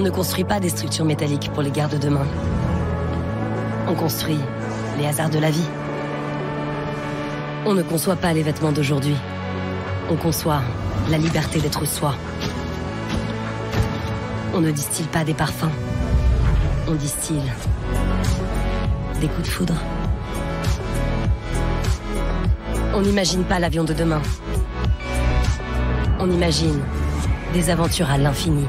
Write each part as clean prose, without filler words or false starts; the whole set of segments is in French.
On ne construit pas des structures métalliques pour les guerres de demain. On construit les hasards de la vie. On ne conçoit pas les vêtements d'aujourd'hui. On conçoit la liberté d'être soi. On ne distille pas des parfums. On distille des coups de foudre. On n'imagine pas l'avion de demain. On imagine des aventures à l'infini.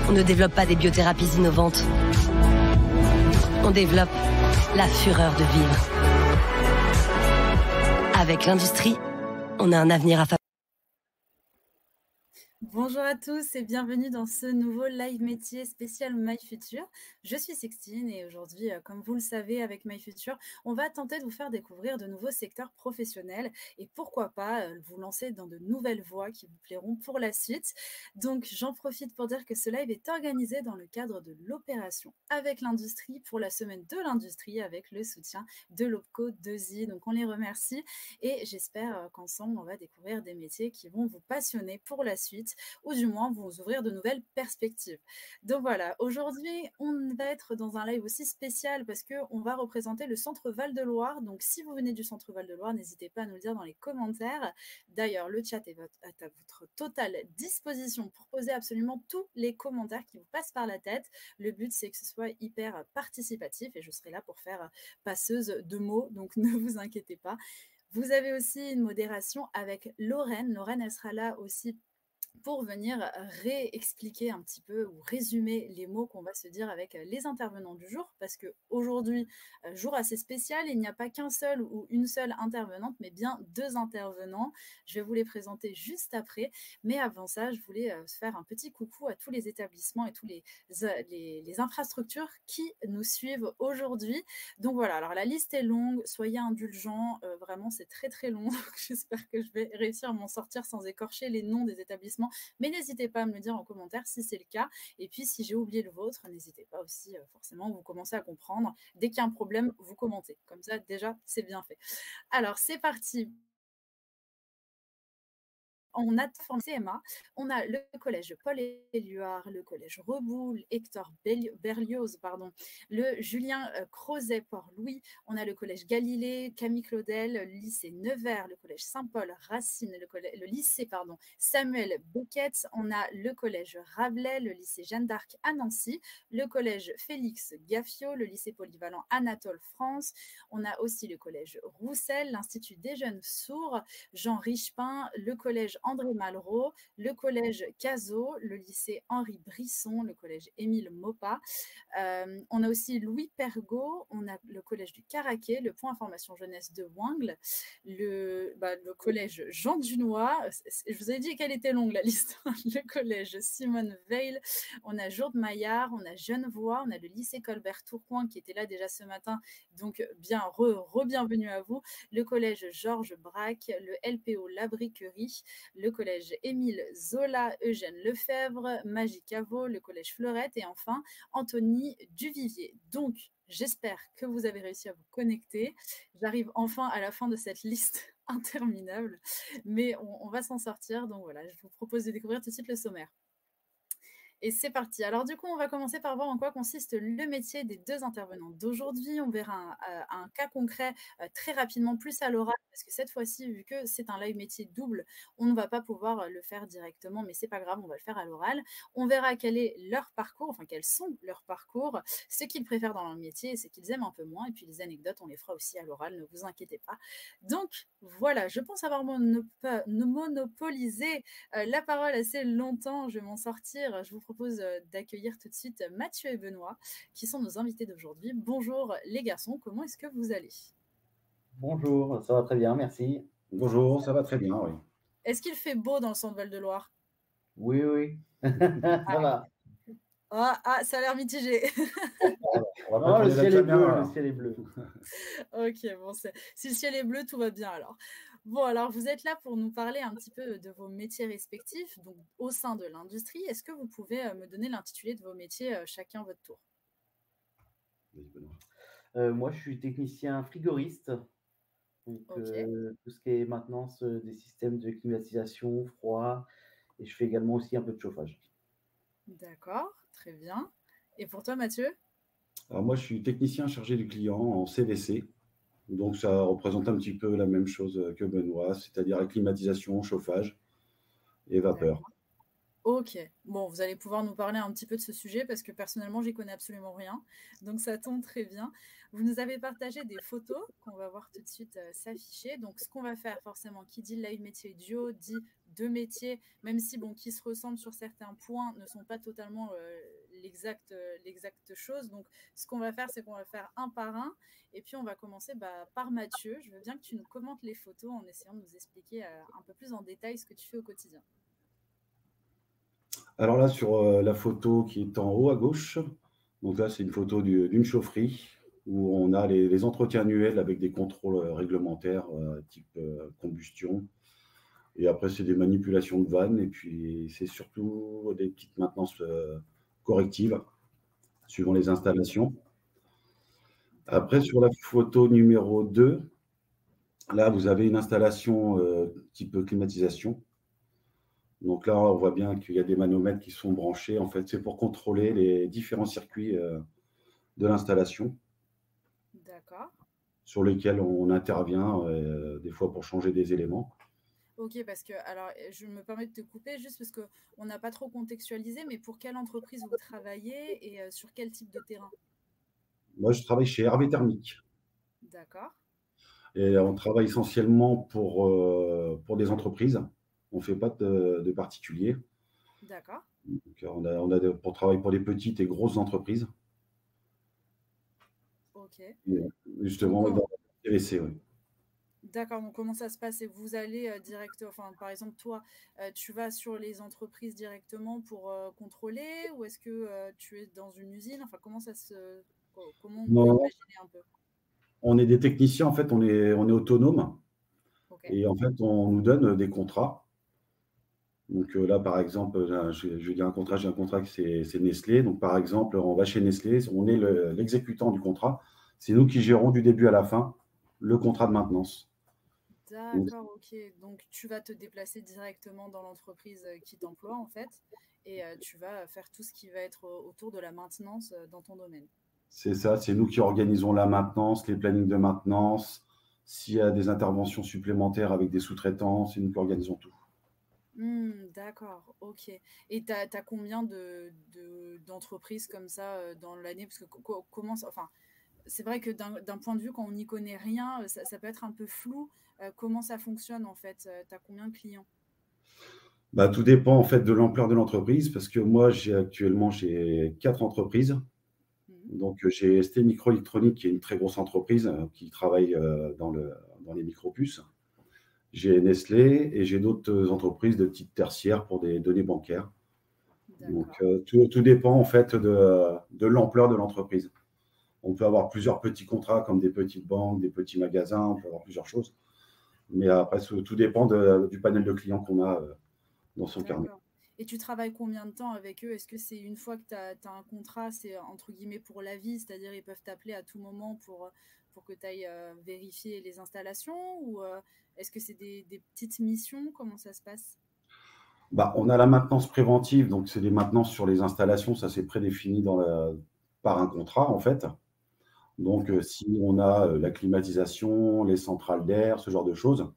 On ne développe pas des biothérapies innovantes. On développe la fureur de vivre. Avec l'industrie, on a un avenir à fabriquer. Bonjour à tous et bienvenue dans ce nouveau live métier spécial MyFuture. Je suis Sextine et aujourd'hui, comme vous le savez, avec MyFuture, on va tenter de vous faire découvrir de nouveaux secteurs professionnels et pourquoi pas vous lancer dans de nouvelles voies qui vous plairont pour la suite. Donc, j'en profite pour dire que ce live est organisé dans le cadre de l'opération avec l'industrie pour la semaine de l'industrie avec le soutien de l'OPCO 2i. Donc, on les remercie et j'espère qu'ensemble, on va découvrir des métiers qui vont vous passionner pour la suite, ou du moins vous ouvrir de nouvelles perspectives. Donc voilà, aujourd'hui, on va être dans un live aussi spécial parce qu'on va représenter le centre Val-de-Loire. Donc si vous venez du centre Val-de-Loire, n'hésitez pas à nous le dire dans les commentaires. D'ailleurs, le chat est à votre totale disposition pour poser absolument tous les commentaires qui vous passent par la tête. Le but, c'est que ce soit hyper participatif et je serai là pour faire passeuse de mots, donc ne vous inquiétez pas. Vous avez aussi une modération avec Lorraine. Lorraine, elle sera là aussi pour venir réexpliquer un petit peu ou résumer les mots qu'on va se dire avec les intervenants du jour, parce qu'aujourd'hui, jour assez spécial, il n'y a pas qu'un seul ou une seule intervenante, mais bien deux intervenants. Je vais vous les présenter juste après, mais avant ça, je voulais faire un petit coucou à tous les établissements et tous les infrastructures qui nous suivent aujourd'hui. Donc voilà, alors la liste est longue, soyez indulgents, vraiment c'est très très long, j'espère que je vais réussir à m'en sortir sans écorcher les noms des établissements. Mais n'hésitez pas à me le dire en commentaire si c'est le cas. Et puis, si j'ai oublié le vôtre, n'hésitez pas aussi, forcément, vous commencez à comprendre. Dès qu'il y a un problème, vous commentez. Comme ça, déjà, c'est bien fait. Alors, c'est parti. On a formé CMA, on a le collège Paul-Éluard, le collège Reboul, Hector Berlioz, pardon, le Julien Crozet Port-Louis, on a le collège Galilée, Camille Claudel, le lycée Nevers, le collège Saint-Paul Racine, le lycée Samuel Beckett, on a le collège Rabelais, le lycée Jeanne d'Arc à Nancy, le collège Félix Gaffiot, le lycée polyvalent Anatole France, on a aussi le collège Roussel, l'Institut des jeunes sourds, Jean Richepin, le collège André Malraux, le collège Cazot, le lycée Henri Brisson, le collège Émile Maupas. On a aussi Louis Pergaud, on a le collège du Caraquet, le point information jeunesse de Wangles, le collège Jean Dunois. Je vous ai dit qu'elle était longue la liste. Le collège Simone Veil, on a Jourde Maillard, on a Genevois, on a le lycée Colbert Tourcoing qui était là déjà ce matin, donc bien re-bienvenue à vous. Le collège Georges Braque, le LPO Labriquerie, le collège Émile Zola, Eugène Lefebvre, Magie Caveau, le collège Fleurette et enfin Anthony Duvivier. Donc, j'espère que vous avez réussi à vous connecter. J'arrive enfin à la fin de cette liste interminable, mais on va s'en sortir. Donc voilà, je vous propose de découvrir tout de suite le sommaire. Et c'est parti. Alors du coup, on va commencer par voir en quoi consiste le métier des deux intervenants d'aujourd'hui. On verra un cas concret très rapidement, plus à l'oral, parce que cette fois-ci, vu que c'est un live métier double, on ne va pas pouvoir le faire directement, mais c'est pas grave, on va le faire à l'oral. On verra quel est leur parcours, enfin quels sont leurs parcours, ce qu'ils préfèrent dans leur métier et ce qu'ils aiment un peu moins. Et puis les anecdotes, on les fera aussi à l'oral, ne vous inquiétez pas. Donc voilà, je pense avoir monopolisé la parole assez longtemps. Je vais m'en sortir. Je vous propose d'accueillir tout de suite Mathieu et Benoît, qui sont nos invités d'aujourd'hui. Bonjour les garçons, comment est-ce que vous allez? Bonjour, ça va très bien, merci. Bonjour, ça va très bien, oui. Est-ce qu'il fait beau dans le centre Val-de-Loire? Oui, oui, ça va. Ça a l'air mitigé. On va pas le tourner la ciel est bleu, caméra. le ciel est bleu. Ok, bon, si le ciel est bleu, tout va bien alors. Bon, alors vous êtes là pour nous parler un petit peu de vos métiers respectifs, donc au sein de l'industrie. Est-ce que vous pouvez me donner l'intitulé de vos métiers, chacun votre tour? Moi, je suis technicien frigoriste, donc Ok. tout ce qui est maintenance des systèmes de climatisation, froid, et je fais également aussi un peu de chauffage. D'accord, très bien. Et pour toi, Mathieu? Alors moi, je suis technicien chargé du client en CVC. Donc ça représente un petit peu la même chose que Benoît, c'est-à-dire la climatisation, chauffage et vapeur. D'accord. Ok, bon, vous allez pouvoir nous parler un petit peu de ce sujet parce que personnellement, j'y connais absolument rien. Donc, ça tombe très bien. Vous nous avez partagé des photos qu'on va voir tout de suite s'afficher. Donc, ce qu'on va faire, forcément, qui dit live métier duo, dit deux métiers, même si, bon, qui se ressemblent sur certains points, ne sont pas totalement l'exacte chose. Donc, ce qu'on va faire, c'est qu'on va faire un par un. Et puis, on va commencer par Mathieu. Je veux bien que tu nous commentes les photos en essayant de nous expliquer un peu plus en détail ce que tu fais au quotidien. Alors là, sur la photo qui est en haut à gauche, donc là, c'est une photo d'une chaufferie où on a les entretiens annuels avec des contrôles réglementaires type combustion. Et après, c'est des manipulations de vannes et puis c'est surtout des petites maintenances correctives suivant les installations. Après, sur la photo numéro 2, là, vous avez une installation type climatisation. Donc là, on voit bien qu'il y a des manomètres qui sont branchés. En fait, c'est pour contrôler les différents circuits de l'installation D'accord. sur lesquels on intervient des fois pour changer des éléments. Ok, parce que, alors, je me permets de te couper juste parce qu'on n'a pas trop contextualisé, mais pour quelle entreprise vous travaillez et sur quel type de terrain? Moi, je travaille chez Hervé Thermique D'accord. et on travaille essentiellement pour des entreprises. On ne fait pas de particuliers. D'accord. Donc, on travaille pour des petites et grosses entreprises. Ok. Et Donc, justement, dans la TVC, oui. d'accord. Donc, comment ça se passe? Et vous allez enfin, par exemple, toi, tu vas sur les entreprises directement pour contrôler ou est-ce que tu es dans une usine? Enfin, comment on peut Non, imaginer un peu? on est des techniciens, en fait, on est autonome Ok. et en fait, on nous donne des contrats. Donc là, par exemple, j'ai un contrat que c'est Nestlé. Donc par exemple, on va chez Nestlé, on est l'exécutant du contrat. C'est nous qui gérons du début à la fin le contrat de maintenance. Donc, D'accord, ok. Donc, tu vas te déplacer directement dans l'entreprise qui t'emploie, en fait, et tu vas faire tout ce qui va être autour de la maintenance dans ton domaine. c'est ça, c'est nous qui organisons la maintenance, les plannings de maintenance. S'il y a des interventions supplémentaires avec des sous-traitants, c'est nous qui organisons tout. D'accord, ok. Et tu as combien d'entreprises comme ça dans l'année? Parce que enfin, c'est vrai que d'un point de vue, quand on n'y connaît rien, ça peut être un peu flou. Comment ça fonctionne, en fait? Tu as combien de clients? Bah, tout dépend en fait de l'ampleur de l'entreprise parce que moi, j'ai 4 entreprises. Mhm. Donc, j'ai ST Microélectronique qui est une très grosse entreprise qui travaille dans les micropuces. J'ai Nestlé et j'ai d'autres entreprises de type tertiaire pour des données bancaires. Donc, D'accord. tout dépend en fait de l'ampleur de l'entreprise. On peut avoir plusieurs petits contrats comme des petites banques, des petits magasins, on peut avoir plusieurs choses. Mais après, tout dépend du panel de clients qu'on a dans son carnet. D'accord. Et tu travailles combien de temps avec eux? Est-ce que c'est une fois que tu as un contrat, c'est entre guillemets pour la vie, c'est-à-dire ils peuvent t'appeler à tout moment pour que tu ailles vérifier les installations? Ou est-ce que c'est des petites missions? Comment ça se passe? Bah, on a la maintenance préventive, donc c'est des maintenances sur les installations, ça c'est prédéfini par un contrat en fait. Donc, Ok. si on a la climatisation, les centrales d'air, ce genre de choses,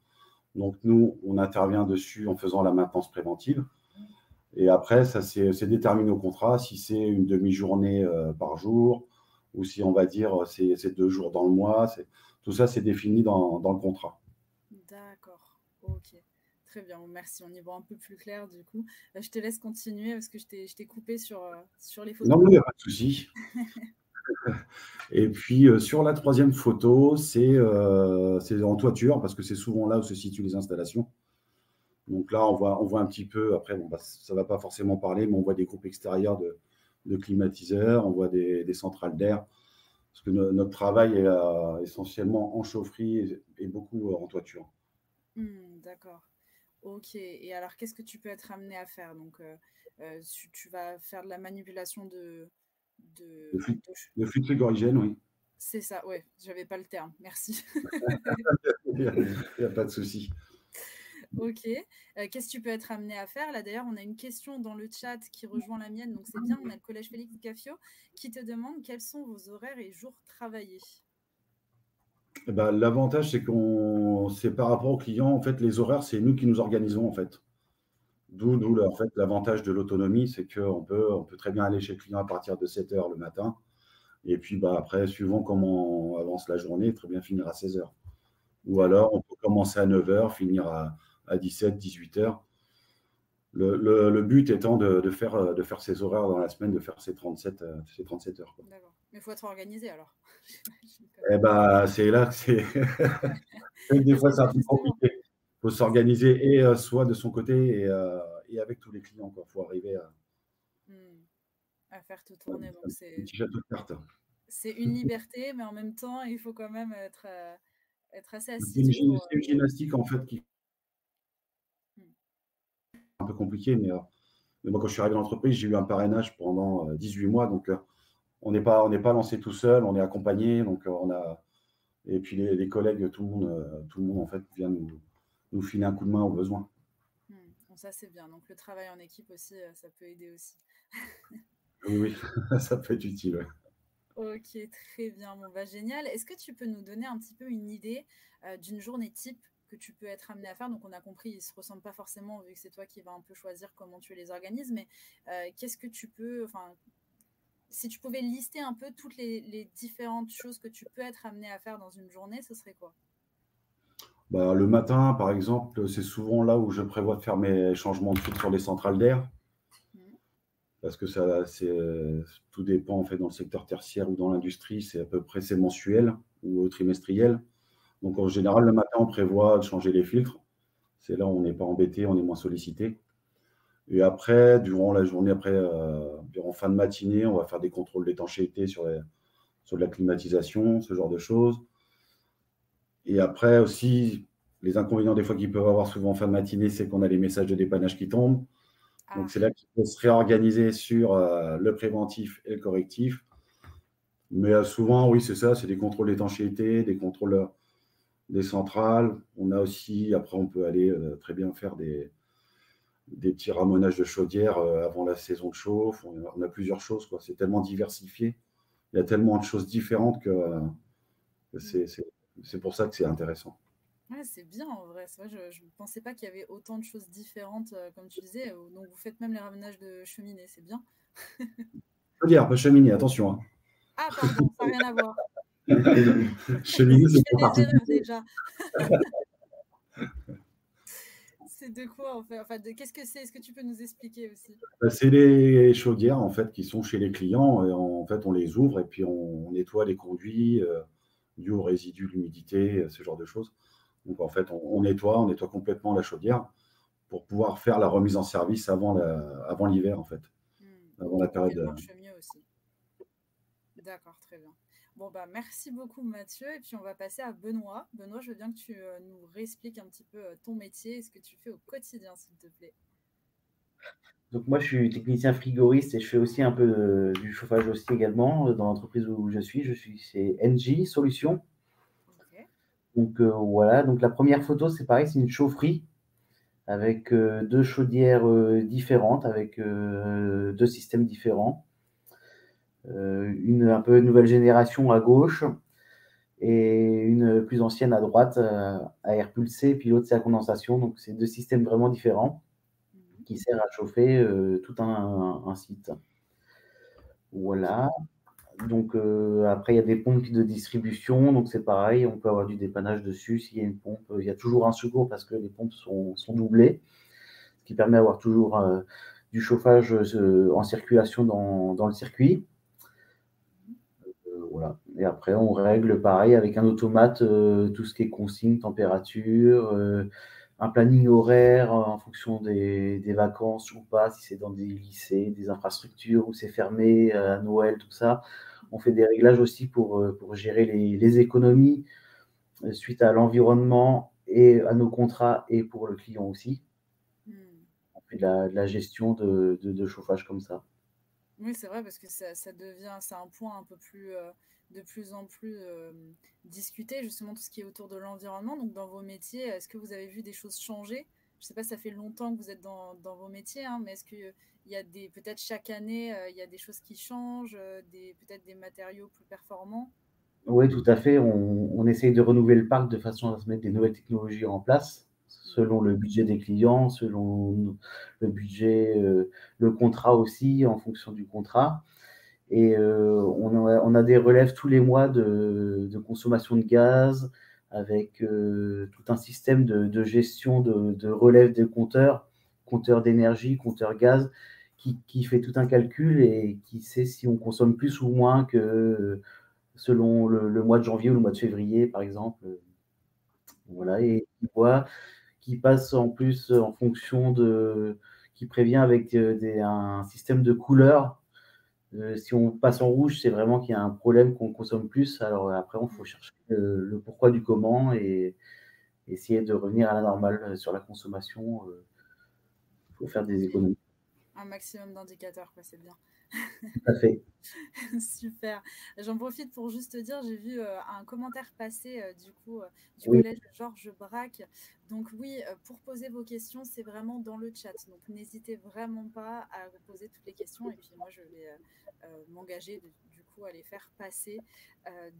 donc nous, on intervient dessus en faisant la maintenance préventive. Et après, ça c'est déterminé au contrat, si c'est une demi-journée par jour, ou si on va dire c'est 2 jours dans le mois. Tout ça, c'est défini dans le contrat. D'accord. Ok. Très bien. Merci. On y voit un peu plus clair du coup. Je te laisse continuer parce que je t'ai coupé sur les Non, photos. non, il n'y a pas de souci. Et puis, sur la troisième photo, c'est en toiture, parce que c'est souvent là où se situent les installations. Donc là, on voit un petit peu, après, bon, bah, ça ne va pas forcément parler, mais on voit des groupes extérieurs de climatiseurs, on voit des centrales d'air, parce que notre travail est essentiellement en chaufferie et beaucoup en toiture. D'accord. Ok. Et alors, qu'est-ce que tu peux être amené à faire? Donc, tu vas faire de la manipulation Le flux, de ch- le flux de frigorigène, oui. C'est ça, ouais, j'avais pas le terme, merci. Il n'y a pas de souci. Ok. Qu'est-ce que tu peux être amené à faire? Là, d'ailleurs, on a une question dans le chat qui rejoint la mienne, donc c'est bien. On a le collège Félix Gaffio qui te demande quels sont vos horaires et jours travaillés. Eh ben, l'avantage, c'est par rapport aux clients, en fait, les horaires, c'est nous qui nous organisons, en fait. D'où en fait, l'avantage de l'autonomie, c'est on peut très bien aller chez le client à partir de 7 heures le matin. Et puis bah, après, suivant comment avance la journée, très bien finir à 16 heures. Ou alors, on peut commencer à 9 heures, finir à 17, 18 heures. Le but étant de faire ces horaires dans la semaine, de faire ces 37 heures, quoi. D'accord. Mais il faut être organisé alors. Et bah, c'est là que c'est. Des fois, c'est un peu compliqué. Il faut s'organiser et soit de son côté et avec tous les clients. Il faut arriver à faire tout tourner. Donc un petit château de cartes. C'est une liberté, mais en même temps, il faut quand même être assez C'est une assidu. gymnastique en fait qui est un peu compliquée, mais moi, quand je suis arrivé dans l'entreprise, j'ai eu un parrainage pendant 18 mois. Donc, on n'est pas lancé tout seul, on est accompagné. Donc, et puis les collègues, tout le monde en fait vient nous filer un coup de main au besoin. Bon, ça, c'est bien. Donc, le travail en équipe aussi, ça peut aider aussi. Oui, ça peut être utile. Ouais. Ok, très bien. Bon, bah, génial. Est-ce que tu peux nous donner un petit peu une idée d'une journée type que tu peux être amené à faire? Donc, on a compris, ils ne se ressemblent pas forcément vu que c'est toi qui vas un peu choisir comment tu les organises. Mais qu'est-ce que tu peux... Enfin, si tu pouvais lister un peu toutes les différentes choses que tu peux être amené à faire dans une journée, ce serait quoi? Bah, le matin, par exemple, c'est souvent là où je prévois de faire mes changements de filtre sur les centrales d'air. Parce que tout dépend en fait dans le secteur tertiaire ou dans l'industrie, c'est mensuel ou trimestriel. Donc en général, le matin, on prévoit de changer les filtres. C'est là où on n'est pas embêté, on est moins sollicité. Et après, durant la journée, durant fin de matinée, on va faire des contrôles d'étanchéité sur de la climatisation, ce genre de choses. Et après aussi, les inconvénients des fois qu'ils peuvent avoir souvent en fin de matinée, c'est qu'on a les messages de dépannage qui tombent. Donc c'est là qu'il faut se réorganiser sur le préventif et le correctif. Mais souvent, oui, c'est ça, c'est des contrôles d'étanchéité, des contrôles des centrales. On a aussi, après, on peut aller très bien faire des petits ramonages de chaudière avant la saison de chauffe. On a plusieurs choses, quoi. C'est tellement diversifié. Il y a tellement de choses différentes que c'est pour ça que c'est intéressant. Ouais, c'est bien en vrai. C'est vrai, je ne pensais pas qu'il y avait autant de choses différentes, comme tu disais. Donc, vous faites même les ramenages de cheminée, c'est bien. Chaudière, pas cheminée, attention. Hein. Ah, pardon, ça n'a rien à voir. Cheminée, c'est pas partie. Déjà. C'est de quoi en fait? Enfin, qu'est-ce que c'est? Est-ce que tu peux nous expliquer aussi? C'est les chaudières en fait qui sont chez les clients. Et en fait, on les ouvre et puis on nettoie les conduits dus aux résidus, l'humidité, ce genre de choses. Donc en fait, on nettoie complètement la chaudière pour pouvoir faire la remise en service avant l'hiver en fait, avant la période. Elle marche mieux aussi. D'accord, très bien. Bon, bah, merci beaucoup, Mathieu. Et puis, on va passer à Benoît. Benoît, je veux bien que tu nous réexpliques un petit peu ton métier et ce que tu fais au quotidien, s'il te plaît. Donc, moi, je suis technicien frigoriste et je fais aussi un peu du chauffage aussi également dans l'entreprise où je suis. Je suis chez NJ Solutions. Okay. Donc, voilà. Donc, la première photo, c'est pareil, c'est une chaufferie avec deux chaudières différentes, avec deux systèmes différents. Une un peu nouvelle génération à gauche et une plus ancienne à droite, à air pulsé, puis l'autre c'est à condensation. Donc c'est deux systèmes vraiment différents qui servent à chauffer tout un site. Voilà. Donc après il y a des pompes de distribution, donc c'est pareil, on peut avoir du dépannage dessus. S'il y a une pompe, il y a toujours un secours parce que les pompes sont doublées, ce qui permet d'avoir toujours du chauffage en circulation dans le circuit. Voilà. Et après, on règle pareil avec un automate tout ce qui est consigne, température, un planning horaire en fonction des vacances ou pas, si c'est dans des lycées, des infrastructures où c'est fermé à Noël, tout ça. On fait des réglages aussi pour gérer les économies suite à l'environnement et à nos contrats et pour le client aussi. On fait de la gestion de chauffage comme ça. Oui, c'est vrai, parce que c'est un point un peu plus, de plus en plus discuté, justement, tout ce qui est autour de l'environnement. Donc, dans vos métiers, est-ce que vous avez vu des choses changer je ne sais pas si ça fait longtemps que vous êtes dans vos métiers, hein, mais est-ce qu'il y a peut-être chaque année, il y a des choses qui changent, peut-être des matériaux plus performants? Oui, tout à fait. On essaye de renouveler le parc de façon à se mettre des nouvelles technologies en place, selon le budget des clients, selon le budget, le contrat aussi, en fonction du contrat. Et on a des relèves tous les mois de consommation de gaz avec tout un système de gestion de relève des compteurs d'énergie, compteurs gaz, qui fait tout un calcul et qui sait si on consomme plus ou moins que selon le mois de janvier ou le mois de février, par exemple. Voilà, et qui passe en plus en fonction qui prévient avec un système de couleurs. Si on passe en rouge, c'est vraiment qu'il y a un problème, qu'on consomme plus. Alors après, il faut chercher le pourquoi du comment et essayer de revenir à la normale sur la consommation. Il faut faire des économies. Un maximum d'indicateurs, quoi, c'est bien. Tout à fait. Super. J'en profite pour juste te dire, j'ai vu un commentaire passer du Oui. collège Georges Braque. Donc oui, pour poser vos questions, c'est vraiment dans le chat. Donc n'hésitez vraiment pas à poser toutes les questions et puis moi je vais m'engager du coup à les faire passer.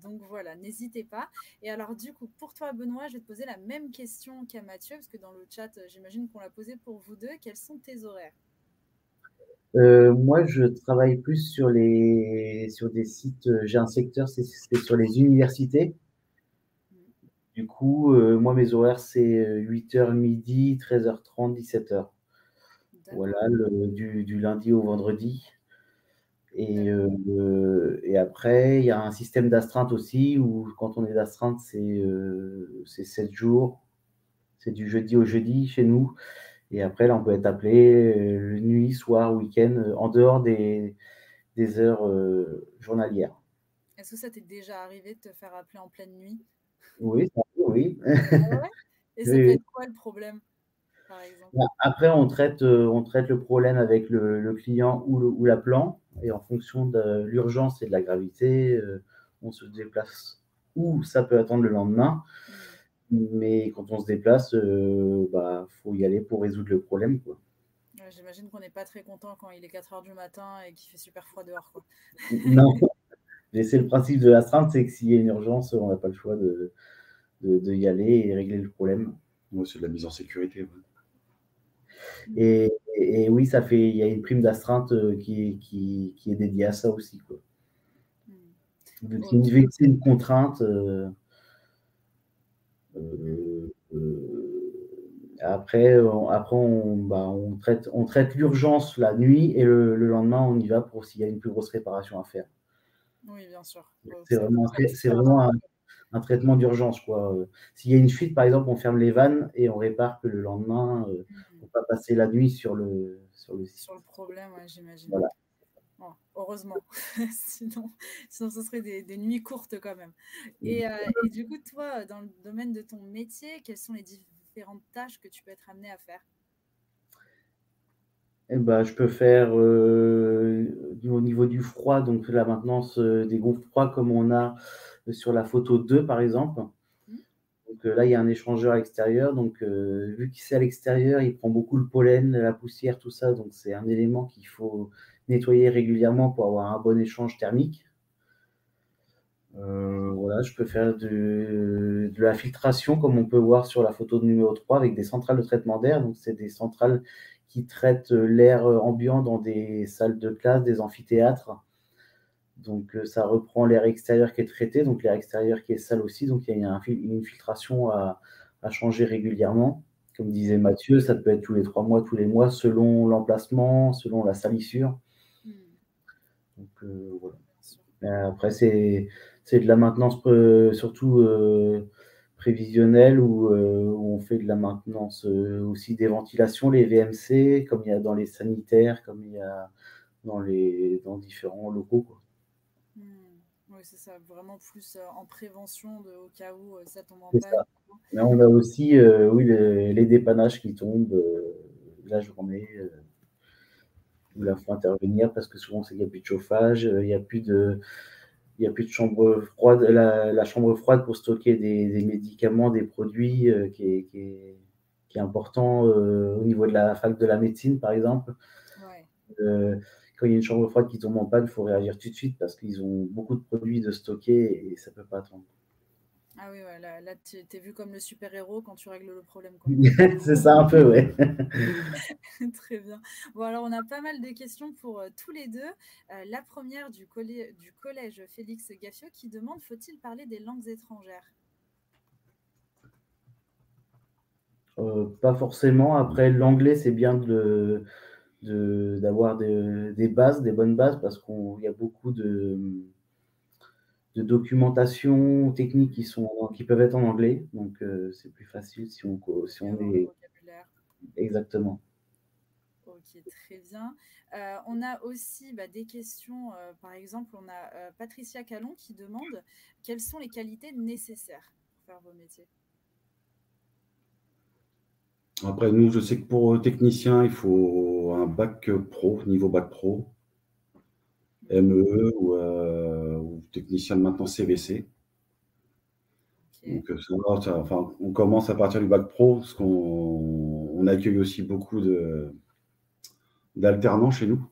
Donc voilà, n'hésitez pas. Et alors du coup, pour toi Benoît, je vais te poser la même question qu'à Mathieu, parce que dans le chat, j'imagine qu'on l'a posée pour vous deux. Quels sont tes horaires? Moi, je travaille plus sur des sites. J'ai un secteur, c'est sur les universités. Du coup, moi, mes horaires, c'est 8h midi, 13h30, 17h. Voilà, du lundi au vendredi. Et après, il y a un système d'astreinte aussi, où quand on est d'astreinte, c'est 7 jours. C'est du jeudi au jeudi chez nous. Et après, là, on peut être appelé nuit, soir, week-end, en dehors des heures journalières. Est-ce que ça t'est déjà arrivé de te faire appeler en pleine nuit? Oui, oui. Ah ouais? Et ça peut être quoi le problème, par exemple? Après, on traite le problème avec le client ou l'appelant, et en fonction de l'urgence et de la gravité, on se déplace ou ça peut attendre le lendemain. Mais quand on se déplace, faut y aller pour résoudre le problème, quoi. Ouais, j'imagine qu'on n'est pas très content quand il est 4h du matin et qu'il fait super froid dehors, quoi. Non, mais c'est le principe de l'astreinte, c'est que s'il y a une urgence, on n'a pas le choix de y aller et régler le problème. Ouais, c'est de la mise en sécurité. Ouais. Et oui, il y a une prime d'astreinte qui est dédiée à ça aussi, quoi. C'est une contrainte. Après, on traite l'urgence la nuit et le lendemain, on y va pour s'il y a une plus grosse réparation à faire. Oui, bien sûr. C'est vraiment un traitement d'urgence, quoi. S'il y a une fuite, par exemple, on ferme les vannes et on répare que le lendemain, pour pas passer la nuit sur le site. Sur le problème, ouais, j'imagine. Voilà. Oh, heureusement. sinon, ce serait des nuits courtes quand même. Et du coup, toi, dans le domaine de ton métier, quelles sont les différentes tâches que tu peux être amené à faire? Eh ben, je peux faire au niveau du froid, donc la maintenance des groupes froids comme on a sur la photo 2, par exemple. Donc là, il y a un échangeur à l'extérieur. Donc, vu que c'est à l'extérieur, il prend beaucoup le pollen, la poussière, tout ça. Donc, c'est un élément qu'il faut nettoyer régulièrement pour avoir un bon échange thermique. Voilà, je peux faire de la filtration, comme on peut voir sur la photo numéro 3, avec des centrales de traitement d'air. Donc, c'est des centrales qui traitent l'air ambiant dans des salles de classe, des amphithéâtres. Donc, ça reprend l'air extérieur qui est traité, donc l'air extérieur qui est sale aussi. Donc, il y a une filtration à changer régulièrement. Comme disait Mathieu, ça peut être tous les 3 mois, tous les mois, selon l'emplacement, selon la salissure. Donc, voilà. Après, c'est de la maintenance surtout prévisionnelle où on fait de la maintenance aussi des ventilations, les VMC, comme il y a dans les sanitaires, comme il y a dans différents locaux, quoi. Oui, c'est ça, vraiment plus en prévention au cas où ça tombe en C'est panne. ça. Là, on a aussi oui, les dépannages qui tombent la journée, où il faut intervenir parce que souvent, il n'y a plus de chauffage, il n'y a plus de chambre froide, la chambre froide pour stocker des médicaments, des produits qui qui est important au niveau de la fac de la médecine, par exemple. Ouais. Quand il y a une chambre froide qui tombe en panne, il faut réagir tout de suite parce qu'ils ont beaucoup de produits de stocker et ça ne peut pas attendre. Ah oui, ouais, là tu es vu comme le super-héros quand tu règles le problème, quoi. C'est ça un peu, ouais. Très bien. Bon, alors on a pas mal de questions pour tous les deux. La première du collège Félix Gaffio qui demande: faut-il parler des langues étrangères? Pas forcément. Après, l'anglais, c'est bien d'avoir des bases, des bonnes bases, parce qu'il y a beaucoup de documentation technique qui peuvent être en anglais. Donc, c'est plus facile si on Le est... vocabulaire. Exactement. Ok, très bien. On a aussi des questions. Par exemple, on a Patricia Calon qui demande: quelles sont les qualités nécessaires pour faire vos métiers? Après, nous, je sais que pour technicien, il faut un bac pro, niveau bac pro, MEE ou technicien de maintenance CVC. Okay. Donc, enfin, on commence à partir du bac pro, parce qu'on accueille aussi beaucoup d'alternants chez nous,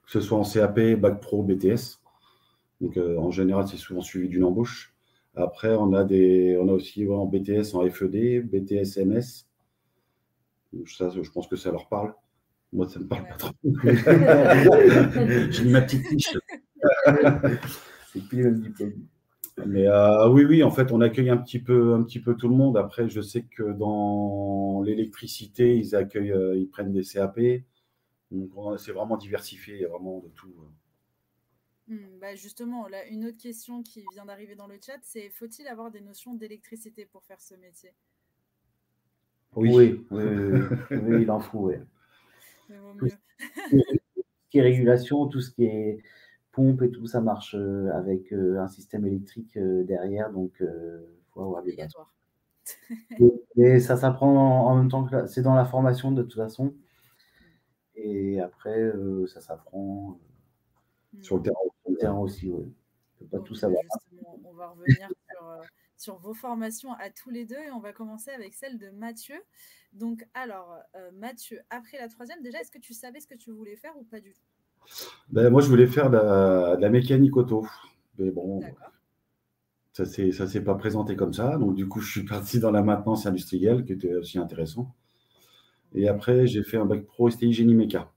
que ce soit en CAP, bac pro, BTS. Donc, en général, c'est souvent suivi d'une embauche. Après, on a aussi en BTS, en FED, BTS MS. Donc, ça, je pense que ça leur parle. Moi, ça ne me parle pas trop. J'ai mis ma petite fiche. C'est plus le même diplôme. Mais oui, en fait, on accueille un petit peu tout le monde. Après, je sais que dans l'électricité, ils prennent des CAP. Donc, c'est vraiment diversifié, il y a vraiment de tout. Justement, là, une autre question qui vient d'arriver dans le chat, c'est: faut-il avoir des notions d'électricité pour faire ce métier? Oui, il en faut, oui. Mais vaut Tout mieux. ce qui est régulation, tout ce qui est pompe et tout, ça marche avec un système électrique derrière, donc il faut avoir des bases. Obligatoire. Et ça s'apprend en même temps que c'est dans la formation de toute façon. Et après, ça s'apprend Sur le terrain aussi, oui. On peut pas tout savoir. Justement, on va revenir sur vos formations à tous les deux et on va commencer avec celle de Mathieu. Donc, alors, Mathieu, après la troisième, déjà, est-ce que tu savais ce que tu voulais faire ou pas du tout? Moi, je voulais faire de la mécanique auto. Mais bon, D'accord. ça s'est pas présenté comme ça. Donc, du coup, je suis parti dans la maintenance industrielle, qui était aussi intéressant. Et après, j'ai fait un bac pro STI génie méca.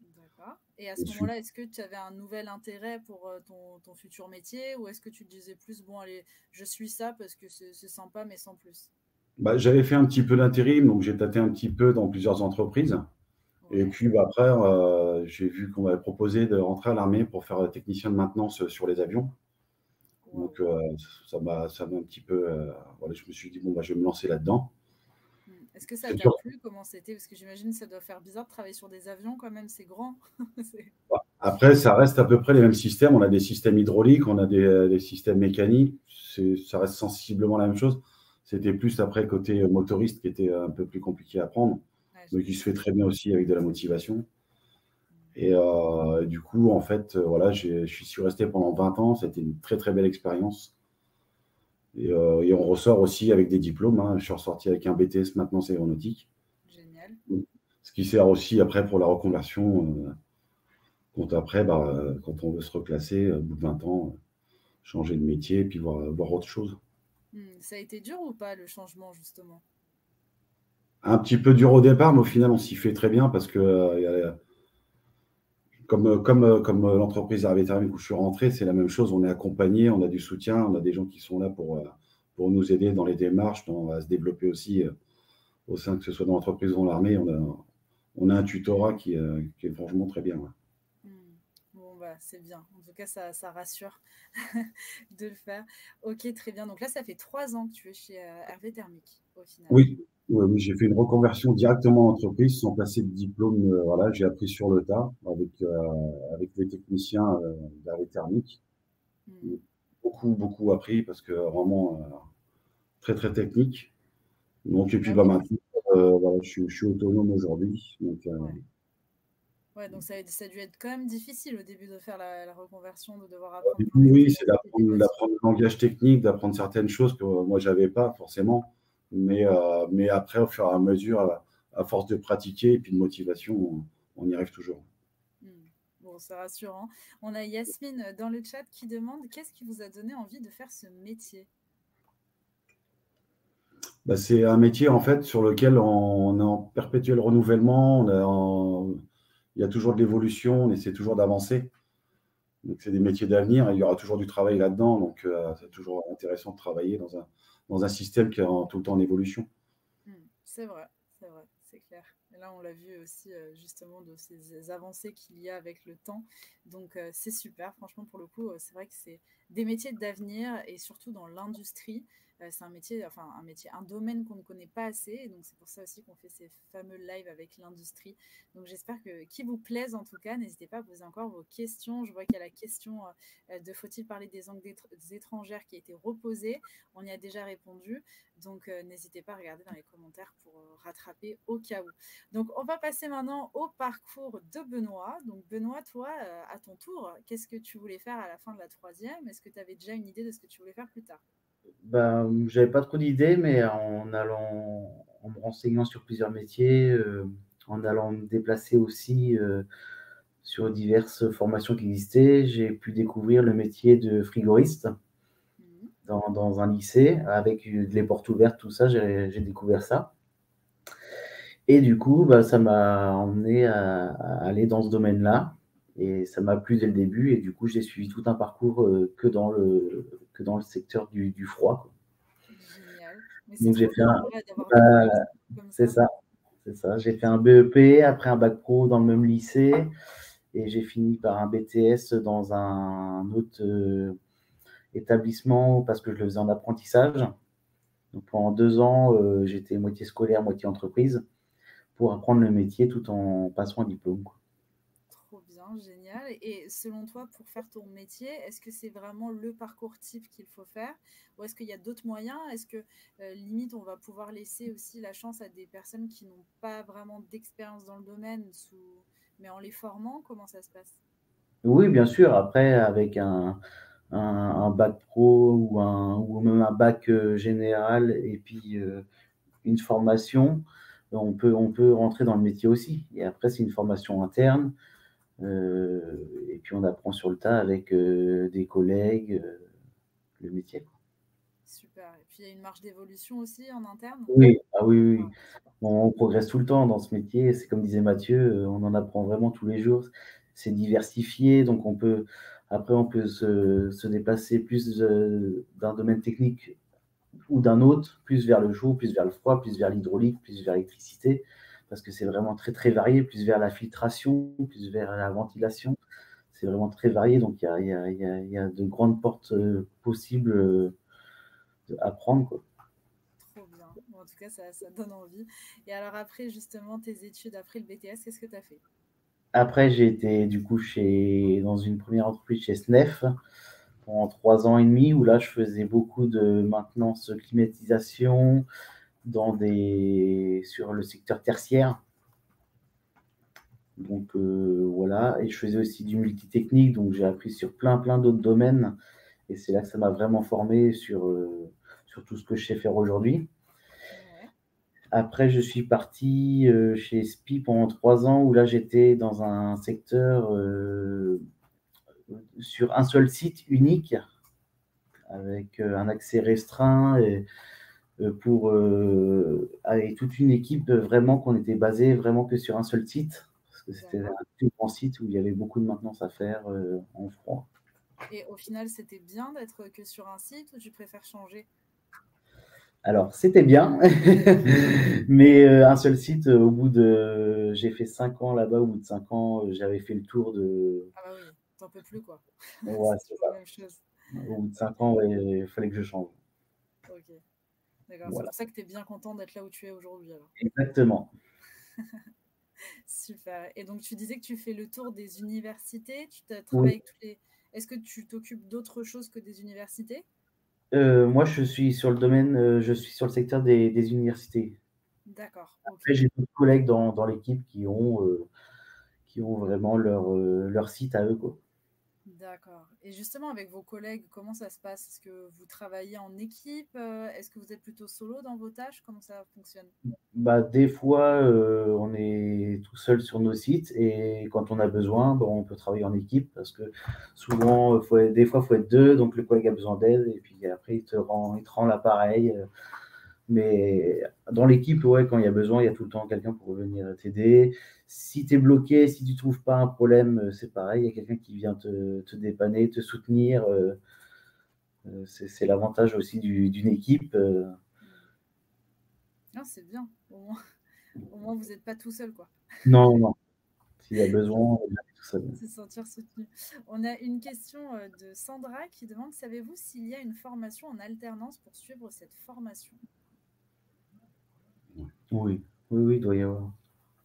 D'accord. Et à ce moment-là, est-ce que tu avais un nouvel intérêt pour ton futur métier, ou est-ce que tu te disais plus: bon, allez, je suis ça parce que c'est sympa, mais sans plus? J'avais fait un petit peu d'intérim, donc j'ai tâté un petit peu dans plusieurs entreprises. Ouais. Et puis après, j'ai vu qu'on m'avait proposé de rentrer à l'armée pour faire technicien de maintenance sur les avions. Wow. Donc ça m'a un petit peu... voilà, je me suis dit, bon, je vais me lancer là-dedans. Est-ce que ça t'a plu? Comment c'était? Parce que j'imagine que ça doit faire bizarre de travailler sur des avions quand même, c'est grand. Après, ça reste à peu près les mêmes systèmes. On a des systèmes hydrauliques, on a des systèmes mécaniques. Ça reste sensiblement la même chose. C'était plus après côté motoriste qui était un peu plus compliqué à apprendre. Donc, il se fait très bien aussi avec de la motivation. Et du coup, en fait, voilà, je suis resté pendant 20 ans. C'était une très, très belle expérience. Et on ressort aussi avec des diplômes. Je suis ressorti avec un BTS maintenance aéronautique. Génial. Ce qui sert aussi après pour la reconversion. Après, quand on veut se reclasser, au bout de 20 ans, changer de métier et puis voir autre chose. Ça a été dur ou pas, le changement, justement? Un petit peu dur au départ, mais au final, on s'y fait très bien parce que comme l'entreprise Hervé Thermique où je suis rentré, c'est la même chose. On est accompagné, on a du soutien, on a des gens qui sont là pour nous aider dans les démarches, à se développer aussi au sein, que ce soit dans l'entreprise ou dans l'armée. On a un tutorat qui est franchement très bien. Ouais. Bon, c'est bien. En tout cas, ça rassure de le faire. Ok, très bien. Donc là, ça fait 3 ans que tu es chez Hervé Thermique, au final. Oui, j'ai fait une reconversion directement en entreprise sans passer de diplôme. Voilà, j'ai appris sur le tas avec les techniciens d'Hervé Thermique. Beaucoup appris parce que vraiment très, très technique. Donc, et puis maintenant, voilà, je suis autonome aujourd'hui. Donc, donc ça a dû être quand même difficile au début de faire la reconversion, de devoir apprendre. Oui, c'est d'apprendre le langage technique, d'apprendre certaines choses que moi, je n'avais pas forcément. Mais après, au fur et à mesure, à force de pratiquer et puis de motivation, on y arrive toujours. Bon, c'est rassurant. On a Yasmine dans le chat qui demande qu'est-ce qui vous a donné envie de faire ce métier? Bah, c'est un métier en fait sur lequel on est en perpétuel renouvellement, il y a toujours de l'évolution, on essaie toujours d'avancer. Donc c'est des métiers d'avenir et il y aura toujours du travail là-dedans. Donc c'est toujours intéressant de travailler dans un système qui est tout le temps en évolution. C'est vrai, c'est clair. Et là, on l'a vu aussi justement de ces avancées qu'il y a avec le temps. Donc c'est super, franchement, pour le coup, c'est vrai que c'est des métiers d'avenir et surtout dans l'industrie. C'est un métier, un domaine qu'on ne connaît pas assez. Et donc c'est pour ça aussi qu'on fait ces fameux lives avec l'industrie. Donc j'espère qu'ils vous plaisent en tout cas. N'hésitez pas à poser encore vos questions. Je vois qu'il y a la question de faut-il parler des langues étrangères qui a été reposée. On y a déjà répondu. Donc n'hésitez pas à regarder dans les commentaires pour rattraper au cas où. Donc on va passer maintenant au parcours de Benoît. Donc Benoît, toi, à ton tour, qu'est-ce que tu voulais faire à la fin de la 3e? Est-ce que tu avais déjà une idée de ce que tu voulais faire plus tard? J'avais pas trop d'idées, mais en me renseignant sur plusieurs métiers, en allant me déplacer aussi sur diverses formations qui existaient, j'ai pu découvrir le métier de frigoriste dans un lycée avec les portes ouvertes, tout ça, j'ai découvert ça. Et du coup, ça m'a emmené à aller dans ce domaine-là et ça m'a plu dès le début et du coup, j'ai suivi tout un parcours que dans le secteur du froid, quoi. Génial. Mais Donc j'ai fait un comme c'est ça, c'est ça. J'ai fait un BEP, après un bac pro dans le même lycée et j'ai fini par un BTS dans un autre établissement parce que je le faisais en apprentissage. Donc pendant 2 ans, j'étais moitié scolaire, moitié entreprise pour apprendre le métier tout en passant un diplôme, quoi. Trop bien, génial. Et selon toi, pour faire ton métier, est-ce que c'est vraiment le parcours type qu'il faut faire ou est-ce qu'il y a d'autres moyens? Est-ce que limite, on va pouvoir laisser aussi la chance à des personnes qui n'ont pas vraiment d'expérience dans le domaine, mais en les formant, comment ça se passe? Oui, bien sûr. Après, avec un bac pro ou même un bac général et puis une formation, on peut rentrer dans le métier aussi. Et après, c'est une formation interne. Et puis on apprend sur le tas avec des collègues le métier, quoi. Super. Et puis, il y a une marge d'évolution aussi en interne? Oui, ah oui, oui, oui. On progresse tout le temps dans ce métier. C'est comme disait Mathieu, on en apprend vraiment tous les jours. C'est diversifié, donc après, on peut se déplacer plus d'un domaine technique ou d'un autre, plus vers le chaud, plus vers le froid, plus vers l'hydraulique, plus vers l'électricité, parce que c'est vraiment très, très varié, plus vers la filtration, plus vers la ventilation. C'est vraiment très varié, donc il y a de grandes portes possibles à prendre, quoi. Trop bien. Bon, en tout cas, ça donne envie. Et alors après, justement, tes études, après le BTS, qu'est-ce que tu as fait? Après, j'ai été du coup dans une première entreprise chez SNEF pendant 3 ans et demi, où là, je faisais beaucoup de maintenance climatisation sur le secteur tertiaire. Donc voilà, et je faisais aussi du multitechnique, donc j'ai appris sur plein d'autres domaines, et c'est là que ça m'a vraiment formé sur tout ce que je sais faire aujourd'hui. Ouais. Après, je suis parti chez SPI pendant 3 ans, où là, j'étais dans un secteur sur un seul site unique, avec un accès restreint et avec toute une équipe vraiment qu'on était basé vraiment que sur un seul site, parce que c'était un plus grand site où il y avait beaucoup de maintenance à faire en froid. Et au final, c'était bien d'être que sur un site ou tu préfères changer? Alors, c'était bien, mais un seul site, j'ai fait 5 ans là-bas, au bout de 5 ans, j'avais fait le tour de. Ah bah oui, t'en peux plus quoi. Ouais, C'est c'est toujours ça. la même chose. Au bout de 5 Ok, ans, ouais, il fallait que je change. ok. D'accord, c'est Voilà, pour ça que tu es bien content d'être là où tu es aujourd'hui alors. exactement. Super. Et donc tu disais que tu fais le tour des universités, Oui. travailles avec toutes les... Est-ce que tu t'occupes d'autre chose que des universités? Moi, je suis sur le domaine, je suis sur le secteur des universités. D'accord, Après, ok. j'ai d'autres collègues dans l'équipe qui ont vraiment leur site à eux, quoi. D'accord. Et justement, avec vos collègues, comment ça se passe? Est-ce que vous travaillez en équipe? Est-ce que vous êtes plutôt solo dans vos tâches? Comment ça fonctionne? Bah, des fois, on est tout seul sur nos sites et quand on a besoin, bon, on peut travailler en équipe parce que souvent, des fois, il faut être deux, donc le collègue a besoin d'aide et puis après, il te rend l'appareil. Mais dans l'équipe, ouais, quand il y a besoin, il y a tout le temps quelqu'un pour venir t'aider. Si tu es bloqué, si tu ne trouves pas un problème, c'est pareil, il y a quelqu'un qui vient te dépanner, te soutenir. C'est l'avantage aussi d'une équipe. Non, c'est bien. Au moins, vous n'êtes pas tout seul, quoi. Non, non, s'il y a besoin, on est tout seul. Se sentir soutenu. On a une question de Sandra qui demande, savez-vous s'il y a une formation en alternance pour suivre cette formation? Oui, oui, oui, il doit y avoir.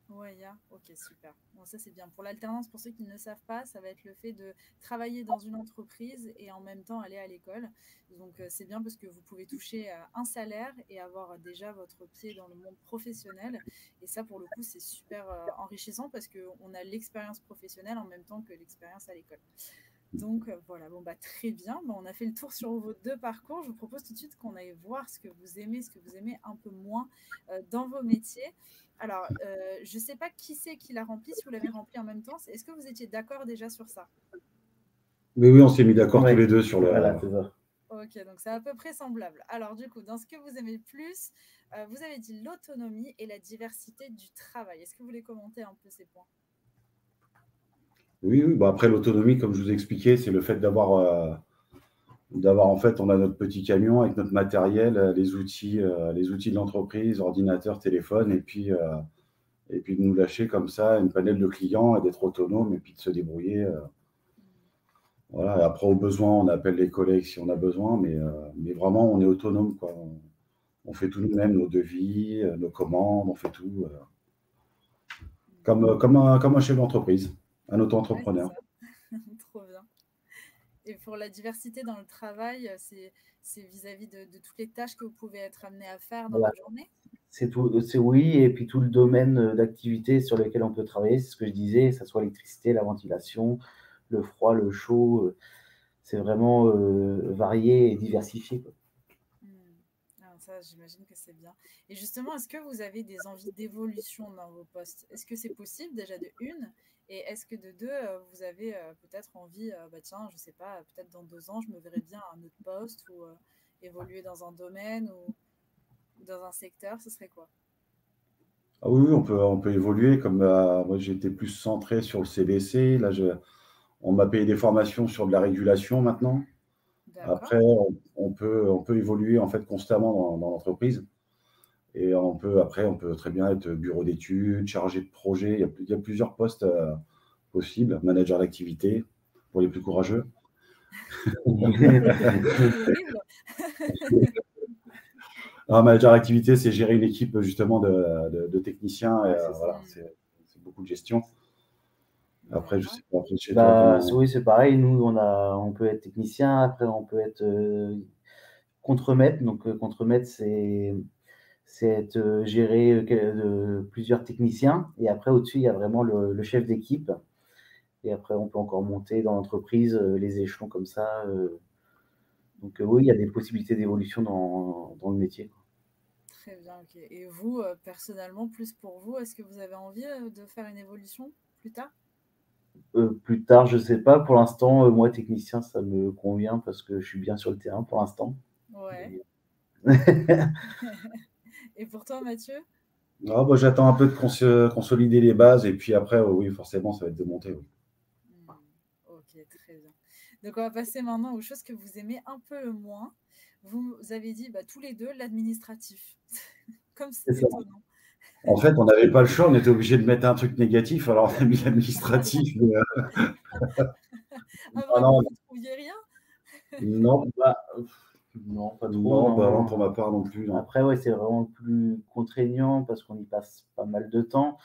Ouais, ok, super. Bon, ça c'est bien. Pour l'alternance, pour ceux qui ne le savent pas, ça va être le fait de travailler dans une entreprise et en même temps aller à l'école. Donc c'est bien parce que vous pouvez toucher un salaire et avoir déjà votre pied dans le monde professionnel. Et ça, pour le coup, c'est super enrichissant parce qu'on a l'expérience professionnelle en même temps que l'expérience à l'école. Donc voilà, bon bah très bien. Bon, on a fait le tour sur vos deux parcours. Je vous propose tout de suite qu'on aille voir ce que vous aimez un peu moins dans vos métiers. Alors, je ne sais pas qui c'est qui l'a rempli, si vous l'avez rempli en même temps. Est-ce que vous étiez d'accord déjà sur ça? Mais oui, on s'est mis d'accord Ouais. tous les deux sur le. Voilà, c'est ça. Ok, donc c'est à peu près semblable. Alors du coup, dans ce que vous aimez le plus, vous avez dit l'autonomie et la diversité du travail. Est-ce que vous voulez commenter un peu ces points? Oui, oui. Bah après, l'autonomie, comme je vous ai expliqué, c'est le fait d'avoir en fait, on a notre petit camion avec notre matériel, les outils de l'entreprise, ordinateur, téléphone, et puis de nous lâcher comme ça une panel de clients et d'être autonome et puis de se débrouiller. Voilà. Et après, au besoin, on appelle les collègues si on a besoin, mais vraiment, on est autonome, quoi. On fait tout nous-mêmes, nos devis, nos commandes, on fait tout. Comme un chef d'entreprise, un Ouais, c'est auto-entrepreneur. ça. Trop bien. Et pour la diversité dans le travail, c'est vis-à-vis de toutes les tâches que vous pouvez être amené à faire dans Voilà. votre journée? C'est tout, c'est oui, et puis tout le domaine d'activité sur lequel on peut travailler, c'est ce que je disais, que ce soit l'électricité, la ventilation, le froid, le chaud, c'est vraiment varié et diversifié, quoi. Ah, ça, j'imagine que c'est bien. Et justement, est-ce que vous avez des envies d'évolution dans vos postes? Est-ce que c'est possible déjà de une? Et est-ce que de deux, vous avez peut-être envie, bah tiens, je sais pas, peut-être dans 2 ans, je me verrais bien à un autre poste ou évoluer dans un domaine ou dans un secteur, ce serait quoi? Ah oui, oui, on peut évoluer. Comme moi, j'étais plus centré sur le CBC. Là, on m'a payé des formations sur de la régulation maintenant. D'accord. Après, on peut évoluer en fait constamment dans l'entreprise. Et après, on peut très bien être bureau d'études, chargé de projet. Il y a plusieurs postes possibles. Manager d'activité pour les plus courageux. C'est horrible. Un manager d'activité, c'est gérer une équipe justement de techniciens. Et, Ouais, c'est ça. voilà, c'est beaucoup de gestion. Après, je D'accord. sais pas après, chez toi Bah, comment. oui, c'est pareil. Nous, on peut être technicien. Après, on peut être contremaître. Donc, contremaître, c'est être géré de plusieurs techniciens. Et après, au-dessus, il y a vraiment le chef d'équipe. Et après, on peut encore monter dans l'entreprise les échelons comme ça. Donc, oui, il y a des possibilités d'évolution dans le métier, quoi. Très bien, ok. Et vous, personnellement, plus pour vous, est-ce que vous avez envie de faire une évolution plus tard? Plus tard, je sais pas. Pour l'instant, moi, technicien, ça me convient parce que je suis bien sur le terrain pour l'instant. Ouais. Et- Et pour toi, Mathieu? Ah, bah, j'attends un peu de consolider les bases et puis après, oui, forcément, ça va être de monter. Oui. Ok, très bien. Donc, on va passer maintenant aux choses que vous aimez un peu moins. Vous avez dit tous les deux l'administratif. Comme C'est c'est ça. étonnant. En fait, on n'avait pas le choix, on était obligé de mettre un truc négatif, alors on a mis l'administratif. Ah Vraiment, non, vous ne trouviez rien? non, Bah, non, pas trop, non, bah, non, pour non. ma part non plus. Non. Après, ouais, c'est vraiment plus contraignant parce qu'on y passe pas mal de temps.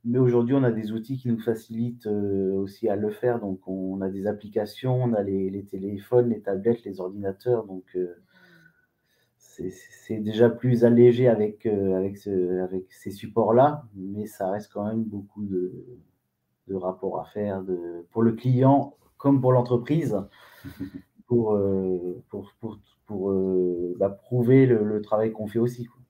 Mais aujourd'hui, on a des outils qui nous facilitent aussi à le faire. Donc, on a des applications, on a les téléphones, les tablettes, les ordinateurs. Donc, c'est déjà plus allégé avec ces supports-là. Mais ça reste quand même beaucoup de rapports à faire pour le client comme pour l'entreprise pour prouver le travail qu'on fait aussi, quoi.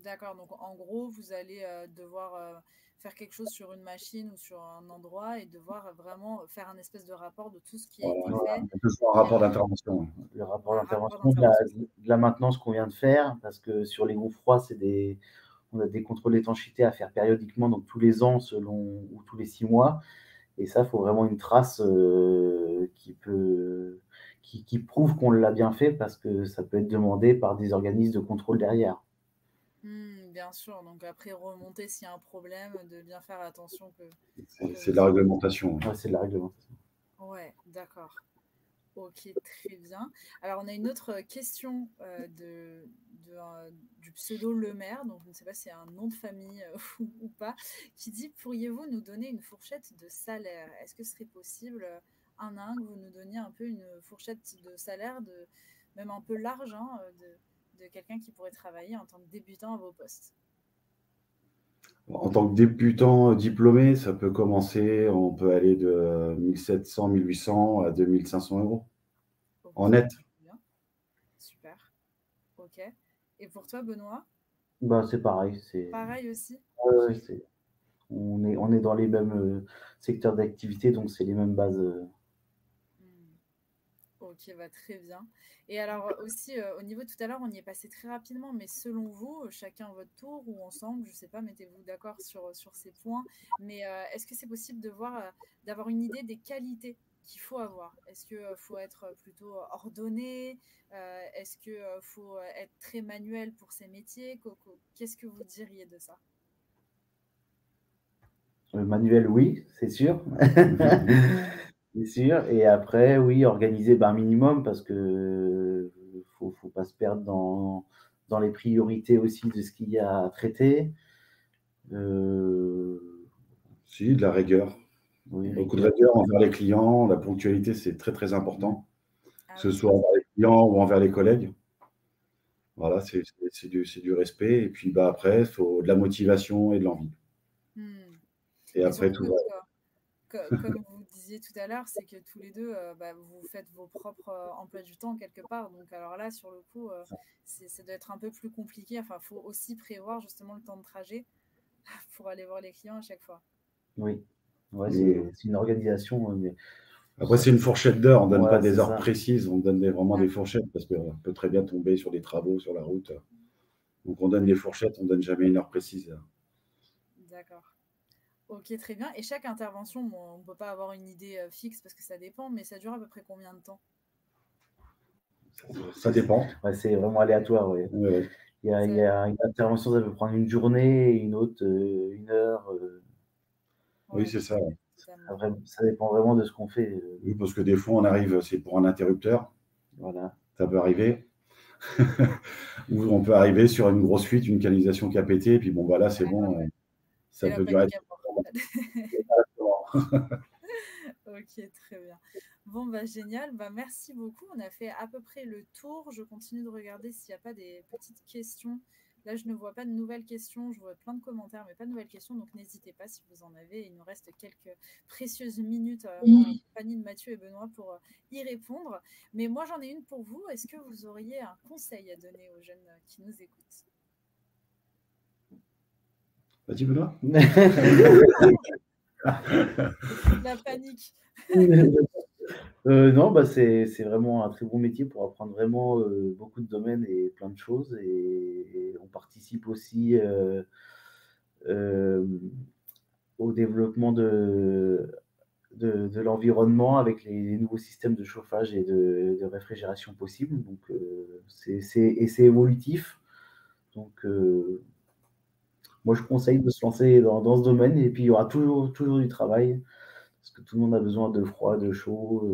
D'accord, donc en gros, vous allez devoir faire quelque chose sur une machine ou sur un endroit et devoir vraiment faire un espèce de rapport de tout ce qui a été fait. Que ce soit un rapport d'intervention. Le rapport Un d'intervention, rapport d'intervention. de la maintenance qu'on vient de faire, parce que sur les groupes froids, on a des contrôles d'étanchéité à faire périodiquement, donc tous les ans ou tous les 6 mois. Et ça, il faut vraiment une trace qui prouve qu'on l'a bien fait, parce que ça peut être demandé par des organismes de contrôle derrière. Bien sûr, donc après remonter s'il y a un problème, de bien faire attention que... C'est de la réglementation. Ouais, c'est de la réglementation. Ouais, d'accord. Ok, très bien. Alors, on a une autre question du pseudo Le Maire, donc je ne sais pas si c'est un nom de famille ou pas, qui dit: pourriez-vous nous donner une fourchette de salaire? Est-ce que ce serait possible, un à un, que vous nous donniez un peu une fourchette de salaire, même un peu large, hein, de quelqu'un qui pourrait travailler en tant que débutant à vos postes? En tant que débutant diplômé, ça peut commencer, on peut aller de 1 700, 1 800 à 2 500 € en net. Bien. Super. Ok. Et pour toi, Benoît? C'est pareil. Pareil aussi? Ouais, on est dans les mêmes secteurs d'activité, donc c'est les mêmes bases. Ok, très bien. Et alors aussi, au niveau tout à l'heure, on y est passé très rapidement, mais selon vous, chacun votre tour ou ensemble, je ne sais pas, mettez-vous d'accord sur ces points, mais est-ce que c'est possible d'avoir une idée des qualités qu'il faut avoir? Est-ce qu'il faut être plutôt ordonné? Est-ce qu'il faut être très manuel pour ces métiers? Qu'est-ce que vous diriez de ça? Manuel, oui, c'est sûr. C'est sûr. Et après, oui, organiser un minimum, parce que faut pas se perdre dans les priorités aussi de ce qu'il y a à traiter. Si, de la rigueur. Oui, Beaucoup de rigueur envers les clients. La ponctualité, c'est très, très important, que ce soit envers les clients ou envers les collègues. Voilà, c'est du respect. Et puis après, il faut de la motivation et de l'envie. Et après, tout va. Comme vous disiez tout à l'heure, c'est que tous les deux, vous faites vos propres emplois du temps quelque part. Donc, alors là, sur le coup, ça doit être un peu plus compliqué. Enfin, il faut aussi prévoir justement le temps de trajet pour aller voir les clients à chaque fois. Oui, ouais, c'est une organisation. Mais... Après, c'est une fourchette d'heures. On ne donne pas des heures ça. Précises, on donne vraiment des fourchettes, parce qu'on peut très bien tomber sur des travaux sur la route. Donc, on donne des fourchettes, on ne donne jamais une heure précise. D'accord. Ok, très bien. Et chaque intervention, on ne peut pas avoir une idée fixe parce que ça dépend, mais ça dure à peu près combien de temps? Ça dépend. Ouais, c'est vraiment aléatoire. Ouais. Ouais. Il y a une intervention, ça peut prendre une journée, et une autre 1 heure. Oui, c'est ça. Ça dépend vraiment de ce qu'on fait. Oui, parce que des fois, on arrive, c'est pour un interrupteur. Voilà. Ça peut arriver. Ou on peut arriver sur une grosse fuite, une canalisation qui a pété, et puis là, c'est bon. Ça peut durer. Ok, très bien. Bon, génial. Merci beaucoup. On a fait à peu près le tour. Je continue de regarder s'il n'y a pas des petites questions. Là, je ne vois pas de nouvelles questions. Je vois plein de commentaires, mais pas de nouvelles questions. Donc, n'hésitez pas si vous en avez. Il nous reste quelques précieuses minutes en compagnie de Mathieu et Benoît pour y répondre. Mais moi, j'en ai une pour vous. Est-ce que vous auriez un conseil à donner aux jeunes qui nous écoutent? Vas-y, Benoît. La panique. Non, c'est vraiment un très bon métier pour apprendre vraiment beaucoup de domaines et plein de choses. Et on participe aussi au développement de l'environnement avec les nouveaux systèmes de chauffage et de réfrigération possibles. Donc, c'est évolutif. Donc, moi, je conseille de se lancer dans ce domaine. Et puis, il y aura toujours du travail, parce que tout le monde a besoin de froid, de chaud,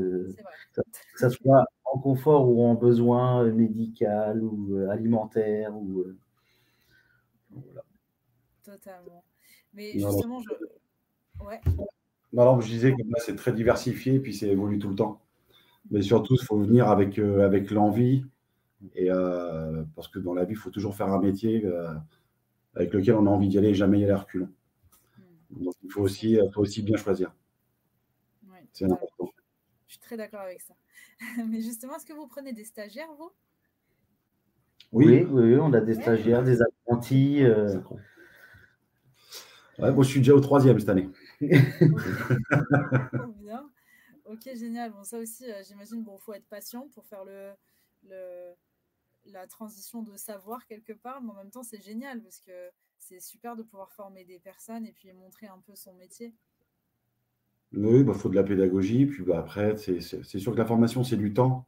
que ça soit en confort ou en besoin médical ou alimentaire. Voilà. Totalement. Mais justement, ouais. Non, je disais que c'est très diversifié, puis ça évolue tout le temps. Mais surtout, il faut venir avec l'envie, et parce que dans la vie, il faut toujours faire un métier avec lequel on a envie d'y aller et jamais y aller à reculons. Donc, il faut aussi bien choisir. Ouais, c'est important. Je suis très d'accord avec ça. Mais justement, est-ce que vous prenez des stagiaires, vous? Oui, on a des stagiaires, des apprentis. Ouais, moi, je suis déjà au 3e cette année. Trop bien. Ok, génial. Bon, ça aussi, j'imagine, bon, faut être patient pour faire la transition de savoir quelque part, mais en même temps, c'est génial parce que c'est super de pouvoir former des personnes et puis montrer un peu son métier. Oui, bah, faut de la pédagogie. Puis bah, après, c'est sûr que la formation, c'est du temps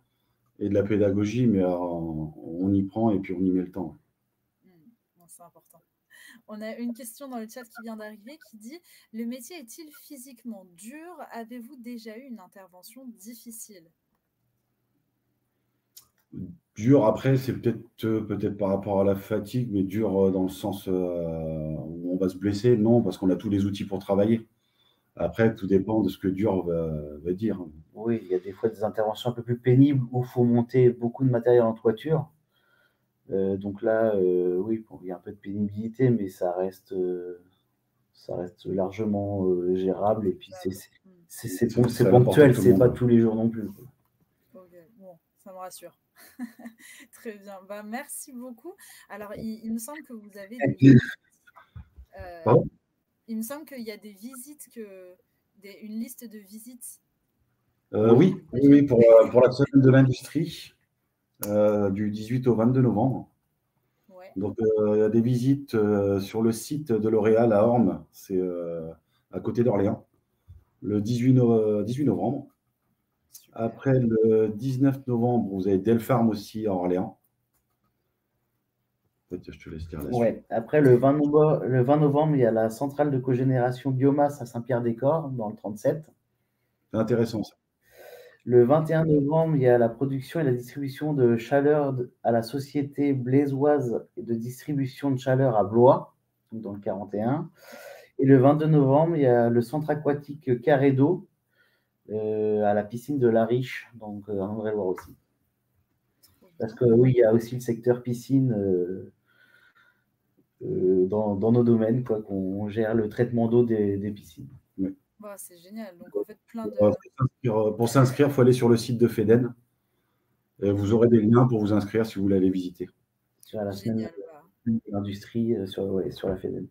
et de la pédagogie, mais on y prend et puis on y met le temps. Bon, c'est important. On a une question dans le chat qui vient d'arriver qui dit: le métier est-il physiquement dur? Avez-vous déjà eu une intervention difficile? Dur, après, c'est peut-être par rapport à la fatigue, mais dur dans le sens où on va se blesser. Non, parce qu'on a tous les outils pour travailler. Après, tout dépend de ce que dur va dire. Oui, il y a des fois des interventions un peu plus pénibles où il faut monter beaucoup de matériel en toiture. Donc là, oui, bon, il y a un peu de pénibilité, mais ça reste largement gérable. Et puis c'est ponctuel, c'est pas tous les jours non plus. Ok, bon, ça me rassure. Très bien. Bah, merci beaucoup. Alors, il me semble que vous avez des visites. Pardon ? Il me semble qu'il y a des visites, une liste de visites. Oui, pour la semaine de l'industrie, du 18 au 22 novembre. Ouais. Donc, il y a des visites sur le site de L'Oréal à Ormes, c'est à côté d'Orléans, le 18 novembre. Super. Après, le 19 novembre, vous avez Delpharm aussi à Orléans. Peut-être je te laisse dire la suite. Ouais. Après, le 20 novembre, il y a la centrale de cogénération biomasse à Saint-Pierre-des-Corps, dans le 37. C'est intéressant, ça. Le 21 novembre, il y a la production et la distribution de chaleur à la société blésoise et de distribution de chaleur à Blois, donc dans le 41. Et le 22 novembre, il y a le centre aquatique Carré d'eau à la piscine de La Riche, donc en Indre-et-Loire aussi. Parce que oui, il y a aussi le secteur piscine dans nos domaines, quoi, qu'on gère le traitement d'eau des piscines. Oui. Bah, c'est génial. Donc, en fait, plein de... Pour s'inscrire, il faut aller sur le site de FEDEN. Et vous aurez des liens pour vous inscrire si vous voulez aller visiter. Sur la semaine de l'industrie, sur la FEDEN.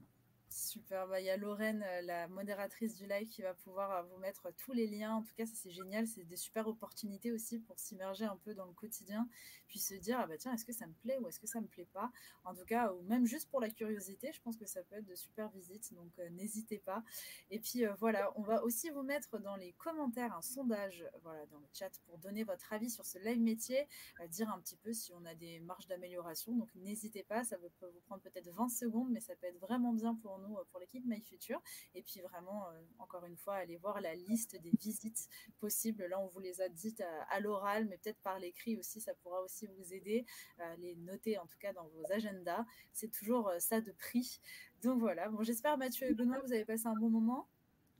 Super, bah, il y a Lorraine, la modératrice du live, qui va pouvoir vous mettre tous les liens. En tout cas, ça c'est génial, c'est des super opportunités aussi pour s'immerger un peu dans le quotidien, puis se dire, ah bah tiens, est-ce que ça me plaît ou est-ce que ça me plaît pas? En tout cas, ou même juste pour la curiosité, je pense que ça peut être de super visites, donc n'hésitez pas. Et puis voilà, on va aussi vous mettre dans les commentaires un sondage, voilà, dans le chat pour donner votre avis sur ce live métier, dire un petit peu si on a des marges d'amélioration. Donc n'hésitez pas, ça peut vous prendre peut-être 20 secondes, mais ça peut être vraiment bien pour nous, pour l'équipe MyFuture. Et puis vraiment, encore une fois, allez voir la liste des visites possibles. Là, on vous les a dites à l'oral, mais peut-être par l'écrit aussi, ça pourra aussi vous aider à les noter, en tout cas dans vos agendas. C'est toujours ça de prix. Donc voilà, bon, j'espère, Mathieu et Benoît, vous avez passé un bon moment.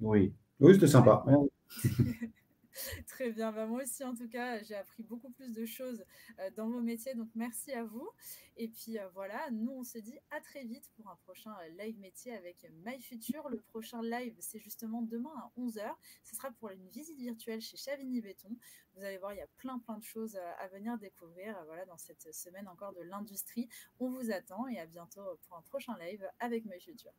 Oui. Oui, c'était sympa. Ouais. Très bien, bah moi aussi en tout cas j'ai appris beaucoup plus de choses dans vos métiers, donc merci à vous. Et puis voilà, nous on se dit à très vite pour un prochain live métier avec MyFuture. Le prochain live c'est justement demain à 11h, ce sera pour une visite virtuelle chez Chavigny Béton. Vous allez voir, il y a plein de choses à venir découvrir voilà, dans cette semaine encore de l'industrie. On vous attend et à bientôt pour un prochain live avec MyFuture.